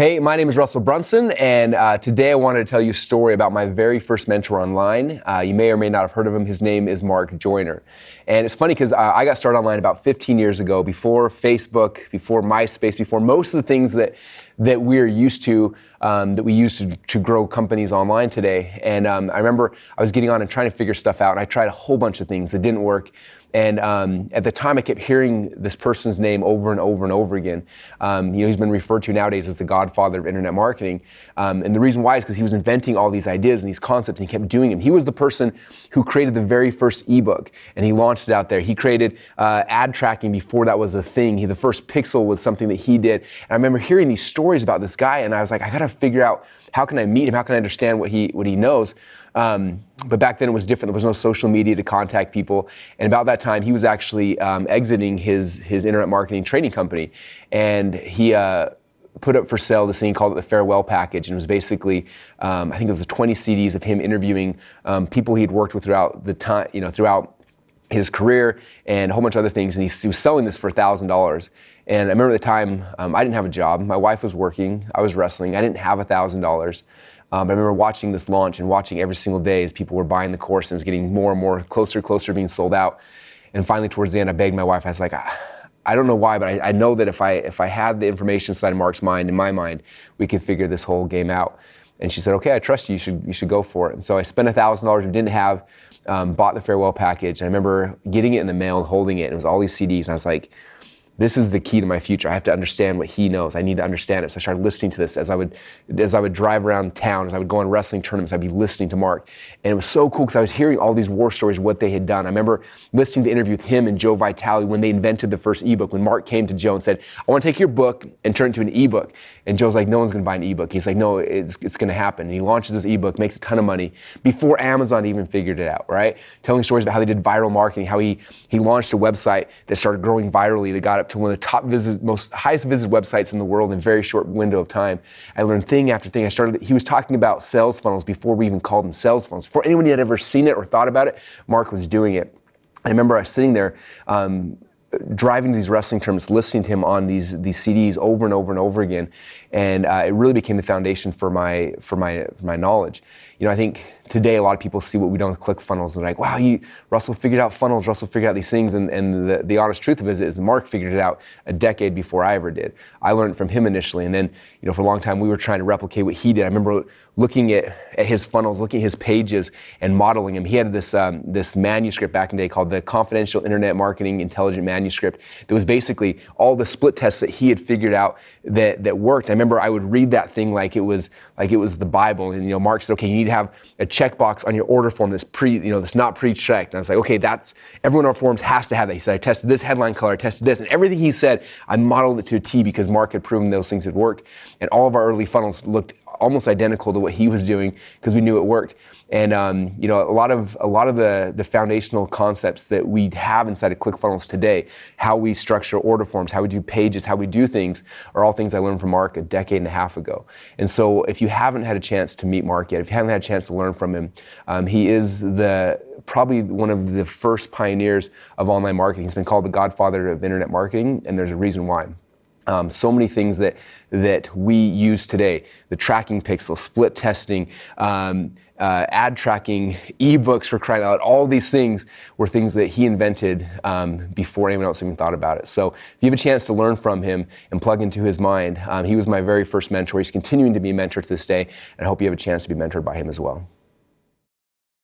Hey, my name is Russell Brunson, and today I wanted to tell you a story about my very first mentor online. You may or may not have heard of him. His name is Joyner. And it's funny because I got started online about 15 years ago, before Facebook, before MySpace, before most of the things that we're used to, that we use to grow companies online today. And I remember I was getting on and trying to figure stuff out, and I tried a whole bunch of things that didn't work. And at the time, I kept hearing this person's name over and over and over again. He's been referred to nowadays as the godfather of internet marketing. And the reason why is because he was inventing all these ideas and these concepts, and he kept doing them. He was the person who created the very first ebook, and he launched it out there. He created ad tracking before that was a thing. The first pixel was something that he did. And I remember hearing these stories about this guy, and I was like, I got to figure out, how can I meet him? How can I understand what he knows? But back then it was different. There was no social media to contact people. And about that time, he was actually exiting his internet marketing training company. And he put up for sale this thing, he called it the farewell package. And it was basically, I think it was the 20 CDs of him interviewing people he'd worked with throughout the time, throughout his career and a whole bunch of other things. And he was selling this for $1,000. And I remember at the time, I didn't have a job. My wife was working. I was wrestling. I didn't have $1,000. I remember watching this launch and watching every single day as people were buying the course, and it was getting more and more closer to being sold out. And finally, towards the end, I begged my wife. I was like, I don't know why, but I know that if I had the information inside of Mark's mind, in my mind, we could figure this whole game out. And she said, okay, I trust you. You should go for it. And so I spent $1,000 we didn't have, bought the farewell package. And I remember getting it in the mail and holding it. And it was all these CDs. And I was like, this is the key to my future. I have to understand what he knows. I need to understand it. So I started listening to this as I would drive around town, as I would go on wrestling tournaments, I'd be listening to Mark. And it was so cool because I was hearing all these war stories, what they had done. I remember listening to the interview with him and Joe Vitale when they invented the first ebook, when Mark came to Joe and said, I want to take your book and turn it into an ebook. And Joe's like, no one's going to buy an ebook. He's like, no, it's going to happen. And he launches this ebook, makes a ton of money before Amazon even figured it out, right? Telling stories about how they did viral marketing, how he launched a website that started growing virally, that got up to one of the top highest visited websites in the world in a very short window of time. I learned thing after thing. He was talking about sales funnels before we even called them sales funnels. Before anyone had ever seen it or thought about it, Mark was doing it. I remember I was sitting there, driving to these wrestling tournaments, listening to him on these CDs over and over and over again, and it really became the foundation for my knowledge. I think today a lot of people see what we do with ClickFunnels and they're like, wow, Russell figured out funnels, Russell figured out these things, and the honest truth of it is Mark figured it out a decade before I ever did. I learned from him initially, and then for a long time we were trying to replicate what he did. I remember looking at his funnels, looking at his pages, and modeling him. He had this manuscript back in the day called the Confidential Internet Marketing Intelligent Manuscript that was basically all the split tests that he had figured out that worked. I remember I would read that thing like it was the Bible, and Mark said, okay, you need to have a checkbox on your order form that's not pre-checked. And I was like, okay, everyone on our forms has to have that. He said, I tested this headline color, I tested this, and everything he said, I modeled it to a T because Mark had proven those things had worked. And all of our early funnels looked almost identical to what he was doing because we knew it worked. And a lot of the foundational concepts that we have inside of ClickFunnels today, how we structure order forms, how we do pages, how we do things, are all things I learned from Mark a decade and a half ago. And so if you haven't had a chance to meet Mark yet, if you haven't had a chance to learn from him, he is probably one of the first pioneers of online marketing. He's been called the godfather of internet marketing, and there's a reason why. So many things that we use today, the tracking pixel, split testing, ad tracking, ebooks, for crying out loud, all these things were things that he invented before anyone else even thought about it. So if you have a chance to learn from him and plug into his mind, he was my very first mentor. He's continuing to be a mentor to this day, and I hope you have a chance to be mentored by him as well.